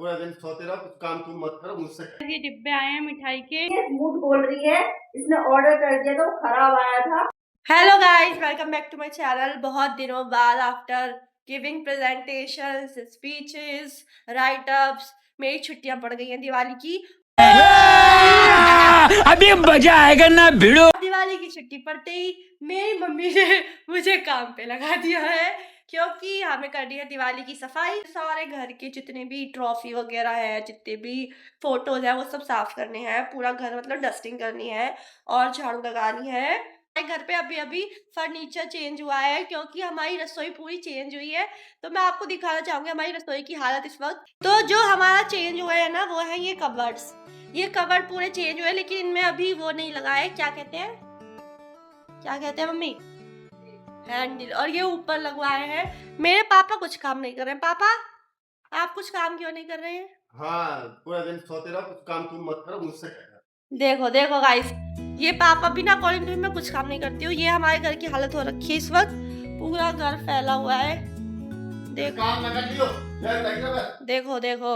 पूरा दिन सोते रहो, कुछ काम तुम मत करो मुझसे। ये डिब्बे आए हैं मिठाई के। झूठ बोल रही है, इसने ऑर्डर कर दिया था, वो खराब आया था। Hello guys, welcome back to my channel. बहुत दिनों बाद after giving presentations, speeches, write ups, मेरी छुट्टियां पड़ गई हैं दिवाली की। अभी मजा आएगा ना भिड़ो। दिवाली की छुट्टी पड़ते ही मेरी मम्मी ने मुझे काम पे लगा दिया है, क्योंकि हमें करनी है दिवाली की सफाई। सारे घर के जितने भी ट्रॉफी वगैरह है, जितने भी फोटोज है, वो सब साफ करने हैं। पूरा घर मतलब डस्टिंग करनी है और झाड़ू लगानी है। हमारे घर पे अभी अभी फर्नीचर चेंज हुआ है, क्योंकि हमारी रसोई पूरी चेंज हुई है। तो मैं आपको दिखाना चाहूंगी हमारी रसोई की हालत इस वक्त। तो जो हमारा चेंज हुआ है ना, वो है ये कबर्ड्स। ये कवर्ड पूरे चेंज हुए, लेकिन इनमें अभी वो नहीं लगा है, क्या कहते हैं, क्या कहते हैं मम्मी, हैंडल। और ये ऊपर लगवाए हैं। मेरे पापा कुछ काम नहीं कर रहे हैं। पापा, आप कुछ काम क्यों नहीं कर रहे हैं? हाँ, पूरा दिन सोते रहो, कुछ काम तुम मत करो मुझसे। देखो देखो गाइस, ये पापा बिना अकॉर्डिंग टू मैं कुछ काम नहीं करती हूँ। ये हमारे घर की हालत हो रखी है इस वक्त। पूरा घर फैला हुआ है। देखो काम लगा लियो, देखो देखो,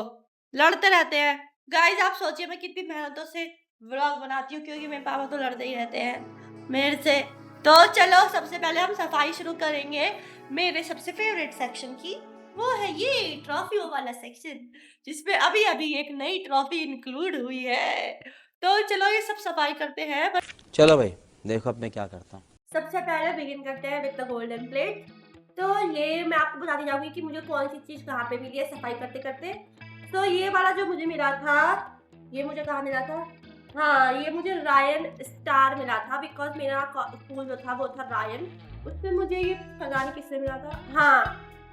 लड़ते रहते हैं। गाइस आप सोचिए मैं कितनी मेहनतों से व्लॉग बनाती हूँ, क्योंकि मेरे पापा तो लड़ते ही रहते हैं मेरे से। तो चलो सबसे पहले हम सफाई शुरू करेंगे मेरे सबसे फेवरेट सेक्शन की। वो है ये ट्रॉफियों वाला सेक्शन, जिसमें अभी अभी एक नई ट्रॉफी इंक्लूड हुई है। तो चलो ये सब सफाई करते हैं। चलो भाई, देखो अब मैं क्या करता हूँ। सबसे पहले बिगिन करते हैं विद द गोल्डन प्लेट। तो ये मैं आपको बताती जाऊंगी कि मुझे कौन सी चीज कहाँ पे मिली है सफाई करते करते। तो ये वाला जो मुझे मिला था, ये मुझे कहाँ मिला था, हाँ ये मुझे रायन स्टार मिला था, बिकॉज मेरा स्कूल जो था वो था रायन। उसमें मुझे ये खजानी किससे मिला था, हाँ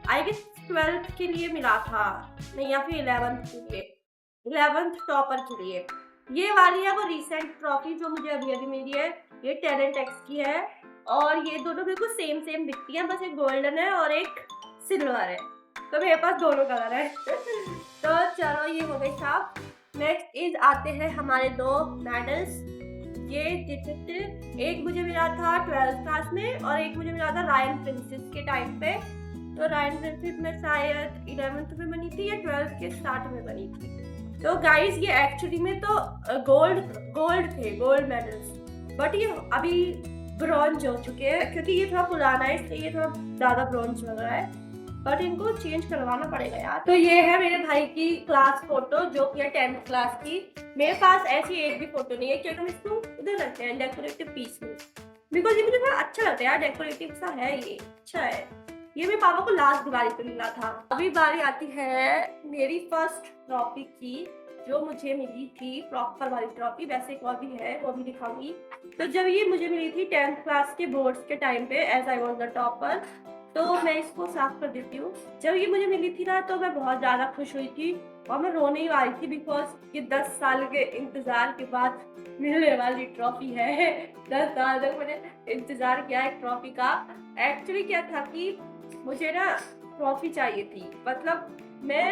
आई गेस 12th के लिए मिला था, नहीं या फिर 11th के लिए, 11th टॉपर के लिए। ये वाली है वो रिसेंट ट्रॉफी जो मुझे अभी अभी मिली है। ये टैलेंट एक्स की है और ये दोनों बिल्कुल सेम सेम दिखती हैं, बस एक गोल्डन है और एक सिल्वर है। तो मेरे पास दोनों कलर है। तो चलो ये हो गई साफ। नेक्स्ट इज आते हैं हमारे दो मेडल्स। ये एक मुझे मिला था 12th क्लास में और एक मुझे मिला था रायन प्रिंसेस के टाइम पे। तो रायन प्रिंसेस में शायद 11th में बनी थी या 12th के स्टार्ट में बनी थी। तो गाइस ये एक्चुअली में तो गोल्ड थे, गोल्ड मेडल्स, बट ये अभी ब्रॉन्ज हो चुके हैं, क्योंकि ये थोड़ा पुराना है इसलिए ये थोड़ा ज्यादा ब्रॉन्ज लग रहा है, बट इनको चेंज करवाना पड़ेगा यार। तो ये है मेरे भाई की क्लास फोटो जो कि है 10th क्लास की। मेरे पास ऐसी एक भी फोटो नहीं है, क्योंकि हम इसको उधर रखते हैं डेकोरेटिव पीस में, बिकॉज ये मुझे थोड़ा अच्छा लगता है यार, डेकोरेटिव सा है, ये अच्छा है। ये मेरे पापा को लास्ट दिवाली पे मिला था। अभी बारी आती है मेरी फर्स्ट ट्रॉफी की, जो मुझे मिली थी प्रॉपर वाली ट्रॉफी। वैसे एक और भी है, वो भी दिखाऊंगी। तो जब ये मुझे मिली थी 10th क्लास के बोर्ड्स के टाइम पे, as I was the topper, तो मैं इसको साफ कर देती हूँ। जब ये मुझे मिली थी ना, तो मैं बहुत ज्यादा खुश हुई थी और मैं रोने ही वाली थी, बिकॉज ये 10 साल के इंतजार के बाद मिलने वाली ट्रॉफी है। 10 साल तक मैंने इंतजार किया एक ट्रॉफी का। एक्चुअली क्या था कि मुझे ना ट्रॉफी चाहिए थी, मतलब मैं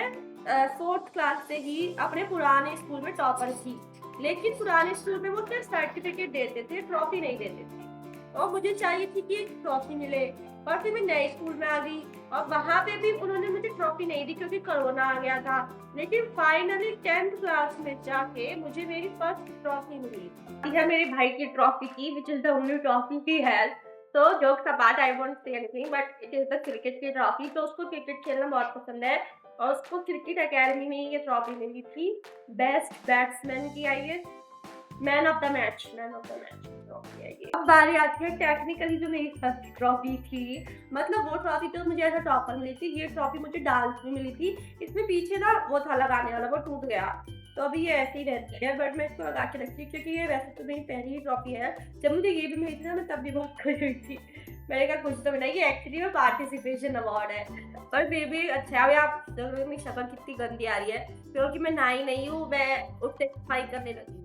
4th क्लास से ही अपने पुराने स्कूल में टॉपर थी, लेकिन पुराने स्कूल में वो सिर्फ सर्टिफिकेट देते थे, ट्रॉफी नहीं देते थे। और मुझे चाहिए थी कि एक ट्रॉफी मिले, और फिर मैं नए स्कूल में आ गई और वहाँ पे भी उन्होंने मुझे ट्रॉफी नहीं दी, क्योंकि कोरोना आ गया था। लेकिन फाइनली 10th क्लास में जाके मुझे मेरी फर्स्ट ट्रॉफी मिली। यह मेरे भाई की ट्रॉफी की, which is the only trophy ही हैज। तो jokes apart, I won't say anything, but it is the cricket की ट्रॉफी। तो उसको क्रिकेट खेलना बहुत पसंद है और उसको क्रिकेट एकेडमी में ये ट्रॉफी मिली थी, बेस्ट बैट्समैन की, I guess man of the match trophy है ये। अब बारी आती है टेक्निकली जो मेरी फर्स्ट ट्रॉफी थी, मतलब वो ट्रॉफी तो मुझे ऐसा टॉपर मिली थी, ये ट्रॉफी मुझे डांस में मिली थी। इसमें पीछे ना वो था लगाने वाला, वो टूट गया, तो अभी ये ऐसे ही रहती है, बट मैं इसको लगा के रखती हूँ, क्योंकि ये वैसे तो मेरी पहली ही ट्रॉफी है। जब मुझे ये भी मिली थी ना, मैं तब भी बहुत खुश हुई थी। मैंने कहा कुछ तो मिला, ये एक्चुअली में पार्टिसिपेशन अवार्ड है, पर फिर भी अच्छा है। अभी आप मेरी शक्ल कितनी गंदी आ रही है, क्योंकि मैं नहाई नहीं हूँ, मैं उठते सफाई करने लगी।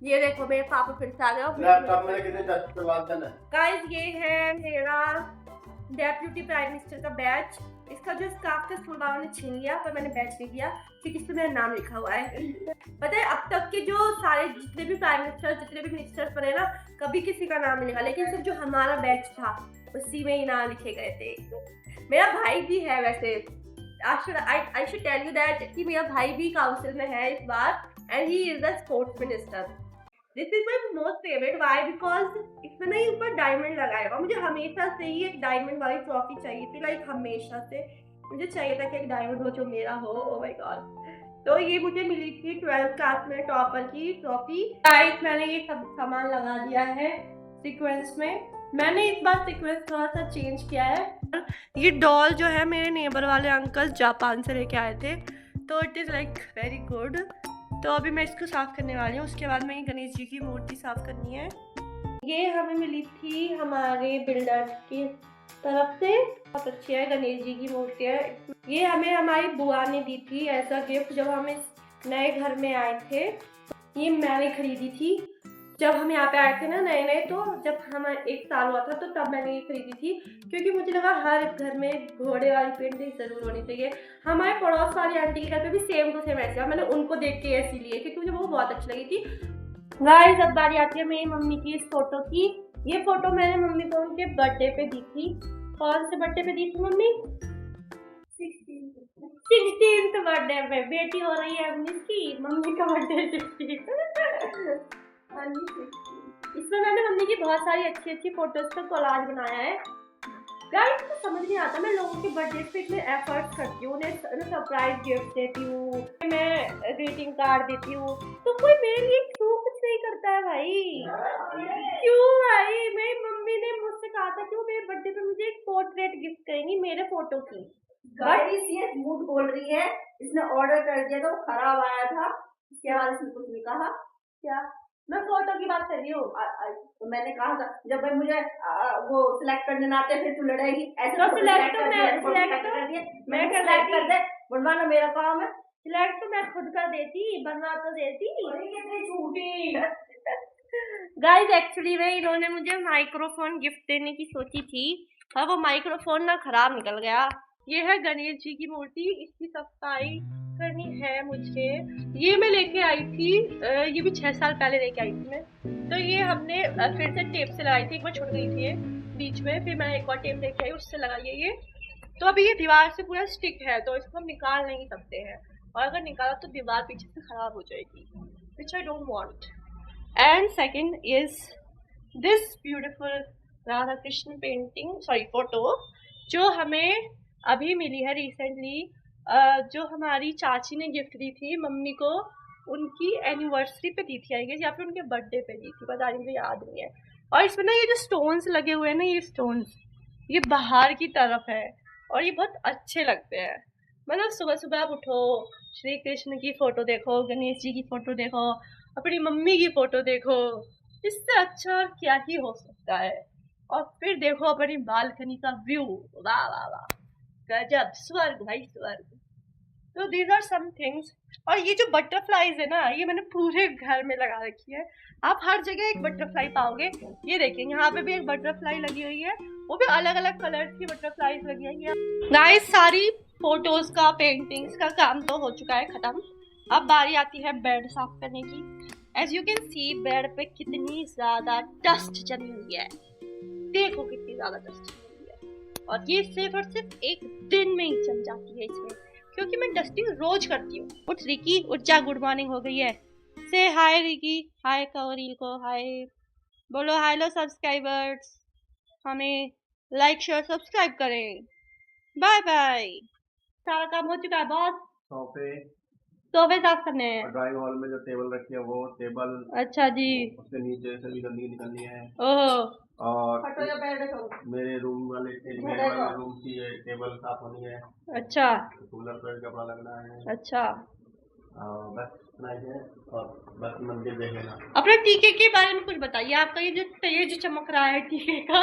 ये देखो मेरे पापा फिर से आ गए। गाइस ये है मेरा डेप्यूटी प्राइम मिनिस्टर का बैच। इसका जो स्कार्फ था स्कूल वालों ने छीन लिया, पर मैंने बैच नहीं दिया, क्योंकि इस पर मेरा नाम लिखा हुआ है। पता है अब तक के जो सारे जितने भी प्राइम मिनिस्टर, जितने भी मिनिस्टर्स बने ना, कभी किसी का नाम नहीं लिखा, लेकिन सिर्फ जो हमारा बैच था उसी में ही नाम लिखे गए थे। मेरा भाई भी है वैसे I should tell you that कि मेरा भाई भी काउंसिल में है इस बार and he is the sports minister. This is my most favorite. Why? Because इसमें ना ये ऊपर डायमंड लगाया हुआ, मुझे हमेशा से ही एक डायमंड वाली ट्रॉफी चाहिए थी, लाइक हमेशा से मुझे चाहिए था कि एक डायमंड हो जो मेरा हो. Oh my God. तो ये मुझे मिली थी 12th क्लास में टॉपर की ट्रॉफी. गाइस मैंने ये सब सामान लगा दिया है सीक्वेंस में. मैंने इस बार सीक्वेंस थोड़ा सा चेंज किया है. ये डॉल जो है मेरे नेबर वाले अंकल जापान से लेके आए थे, तो it is like very good. तो अभी मैं इसको साफ़ करने वाली हूँ. उसके बाद मैं गणेश जी की मूर्ति साफ़ करनी है. ये हमें मिली थी हमारे बिल्डर की तरफ से. बहुत अच्छी है, गणेश जी की मूर्ति है. ये हमें हमारी बुआ ने दी थी एज अ गिफ्ट जब हम इस नए घर में आए थे. ये मैंने खरीदी थी जब हम यहाँ पे आए थे ना नए. तो जब हम 1 साल हुआ था तो तब मैंने ये खरीदी थी, क्योंकि मुझे लगा हर घर में घोड़े वाली पेंटिंग जरूर होनी चाहिए. हमारे पड़ोस वाली आंटी के घर पे भी सेम टू सेम ऐसे. मैंने उनको देख के ऐसी लिए क्योंकि मुझे वो बहुत अच्छी लगी थी. गाइस अब बारी आती है मेरी मम्मी की इस फोटो की. ये फोटो मैंने मम्मी को उनके बर्थडे पे दी थी. कौन से बर्थडे पे दी थी मम्मी? 16th बर्थडे पे. बेटी हो रही है अपनी की, मम्मी का बर्थडे 16. इसमें मैंने मम्मी की बहुत सारी अच्छी अच्छी फोटोज का कोलाज बनाया है. गाइस मुझे समझ नहीं आता, मैं लोगों के बर्थडे पे इतने एफर्ट्स करती हूँ, उन्हें सरप्राइज गिफ्ट देती हूँ, मैं ग्रीटिंग कार्ड देती हूँ, तो कोई मेरे लिए क्यों कुछ नहीं करता है भाई? क्यों भाई? मेरी मम्मी ने मुझसे कहा था कि वो मेरे बर्थडे पे मुझे एक पोर्ट्रेट गिफ्ट करेंगी मेरे फोटो की. बट ये झूठ बोल रही है. इसने ऑर्डर कर दिया था, वो खराब आया था. इसके बाद इसने कुछ नहीं कहा. क्या? मैं फोटो की बात कर रही हूँ. तो मैंने कहा था जब भाई मुझे वो सिलेक्ट करने ना आते फिर तू लड़ेगी. ऐसे तो सिलेक्ट मैं सिलेक्ट कर दे. बनवाना मेरा काम है. सिलेक्ट तो मैं खुद कर देती, बनवा तो देती. झूठी. गाइस एक्चुअली में इन्होंने मुझे माइक्रोफोन गिफ्ट देने की सोची थी, और वो माइक्रोफोन ना खराब निकल गया. ये है गणेश जी की मूर्ति, इसकी सफाई करनी है मुझे. ये मैं लेके आई थी, ये भी 6 साल पहले लेके आई थी मैं. तो ये हमने फिर से टेप से लगाई थी. एक बार छूट गई थी ये बीच में, फिर मैंने एक और टेप लेके आई, उससे लगाई है ये. तो अभी ये दीवार से पूरा स्टिक है, तो इसको हम निकाल नहीं सकते हैं, और अगर निकाला तो दीवार पीछे से खराब हो जाएगी, which I don't want. And second is this beautiful Radha Krishna painting, sorry photo, जो हमें अभी मिली है रिसेंटली, जो हमारी चाची ने गिफ्ट दी थी मम्मी को. उनकी एनिवर्सरी पे दी थी आई गेस, या फिर उनके बर्थडे पे दी थी, पता नहीं, मुझे याद नहीं है. और इसमें ना ये जो स्टोन्स लगे हुए हैं ना, ये स्टोन्स ये बाहर की तरफ है, और ये बहुत अच्छे लगते हैं. मतलब सुबह सुबह आप उठो, श्री कृष्ण की फोटो देखो, गणेश जी की फोटो देखो, अपनी मम्मी की फोटो देखो, इससे अच्छा और क्या ही हो सकता है. और फिर देखो अपनी बालकनी का व्यू. वाह वाह वाह, गजब, स्वर्ग भाई स्वर्ग. तो दीज आर सम थिंग्स. और ये जो बटरफ्लाईज है ना, ये मैंने पूरे घर में लगा रखी है. आप हर जगह एक बटरफ्लाई पाओगे. ये देखिए यहाँ पे भी एक बटरफ्लाई लगी हुई है, वो भी अलग अलग कलर्स की बटरफ्लाईज लगी हुई है. गाइस सारी फोटोज का पेंटिंग्स का काम तो हो चुका है खत्म. अब बारी आती है बेड साफ करने की. As you can see bed पे कितनी ज्यादा डस्ट जमी हुई है. देखो कितनी ज्यादा डस्ट जमी हुई है, और ये सिर्फ और सिर्फ एक दिन में ही जम जाती है इसमें, क्योंकि मैं डस्टिंग रोज करती हूँ. उठ रिकी, उठ जा, गुड मॉर्निंग हो गई है. से हाय रिकी, हाय कवरील को हाय बोलो. हेलो सब्सक्राइबर्स, हमें लाइक शेयर सब्सक्राइब करें. Bye bye. सारा काम हो चुका है बॉस. सोफे साफ करने हैं. ड्राइंग हॉल में जो टेबल रखी है वो टेबल. अच्छा जी. उसके नीचे से भी गंदगी निकलनी है. ओह. और फटो या बैठ जाओ. मेरे रूम वाले रूम की टेबल साफ होनी है. अच्छा कूलर पर कपड़ा लगना है. अच्छा. बस इतना ही है. और बस मंदिर देख लेना. अपने टीके के बारे में कुछ बताइए. आपका ये जो चमक रहा है टीके का,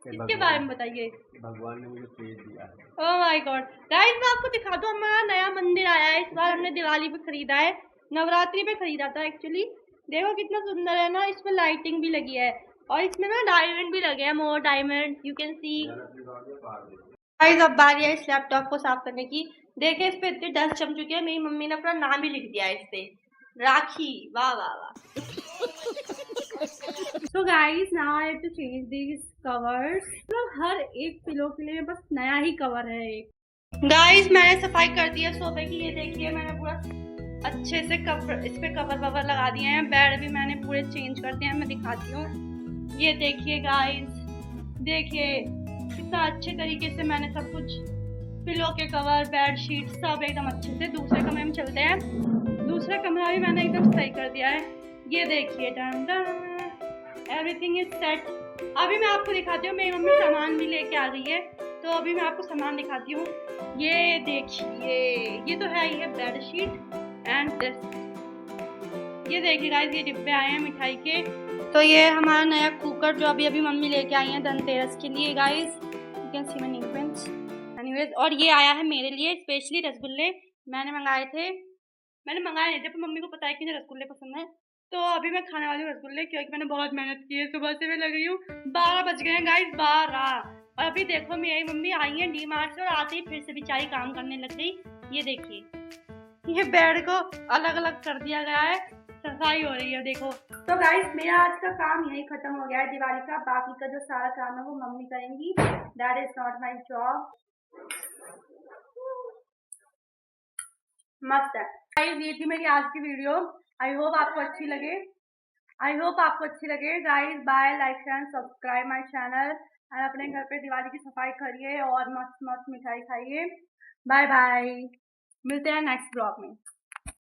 इसके बारे में बताइए. भगवान ने मुझे तेज दिया है. Oh my God. गाइस मैं आपको दिखा दूं, हमारा नया मंदिर आया है. इस बार हमने दिवाली पे खरीदा है, नवरात्रि पे खरीदा था एक्चुअली. देखो कितना सुंदर है ना, इसमें लाइटिंग भी लगी है, और इसमें ना डायमंड भी लगे हैं, मोर diamond you can C. Guys अब बारी है इस लैपटॉप को साफ करने की. देखिए इस पे इतनी डस्ट जम चुकी है, मेरी मम्मी ने अपना नाम भी लिख दिया है इस पे, राखी. वाह वाह वाह. So guys, now I have to change these covers. मतलब हर एक पिलो के लिए बस नया ही कवर है एक. गाइस मैंने सफाई कर दी है सोफे की। ये देखिए मैंने पूरा अच्छे से कवर, इस पे कवर ववर लगा दिए हैं। बेड भी मैंने पूरे चेंज कर दिए हैं, मैं दिखाती हूँ। ये देखिए गाइस, देखिए कितना अच्छे तरीके से मैंने सब कुछ, पिलो के कवर, बेड शीट सब एकदम अच्छे से। दूसरे कमरे में चलते हैं। दूसरा कमरा भी मैंने एकदम सही कर दिया है। ये देखिए एवरीथिंग इज सेट। अभी मैं आपको दिखाती हूँ, मेरी मम्मी सामान भी लेके आ गई है, तो अभी मैं आपको सामान दिखाती हूँ। ये देखिए, ये तो है, ये बेड शीट एंड दिस। ये देखिए गाइस, ये डिब्बे आए हैं मिठाई के। तो ये हमारा नया कुकर जो अभी अभी मम्मी लेके आई है धनतेरस के लिए guys. You can see my new friends. Anyways, और ये आया है मेरे लिए स्पेशली रसगुल्ले। मैंने मंगाए नहीं थे, पर मम्मी को पता है कि मुझे रसगुल्ले पसंद है, तो अभी मैं खाने वाली हूँ रसगुल्ले, क्योंकि मैंने बहुत मेहनत की है। सुबह से मैं लग रही हूँ 12 बज गए हैं गाइस, 12। और अभी देखो मेरी मम्मी आई है डीमार्ट से, और आते ही फिर से बेचारी काम करने लग गई। ये देखिए, ये बेड को अलग अलग कर दिया गया है, सफाई हो रही है देखो। तो गाइस मेरा आज का काम यही खत्म हो गया है दिवाली का। बाकी का जो सारा काम है वो मम्मी करेंगी, that is not my job. मस्त है गाइस, ये थी मेरी आज की वीडियो। आई होप आपको अच्छी लगे guys. Bye, like share subscribe my channel, और अपने घर पे दिवाली की सफाई करिए और मस्त मस्त मिठाई खाइए। बाय बाय, मिलते हैं नेक्स्ट ब्लॉग में।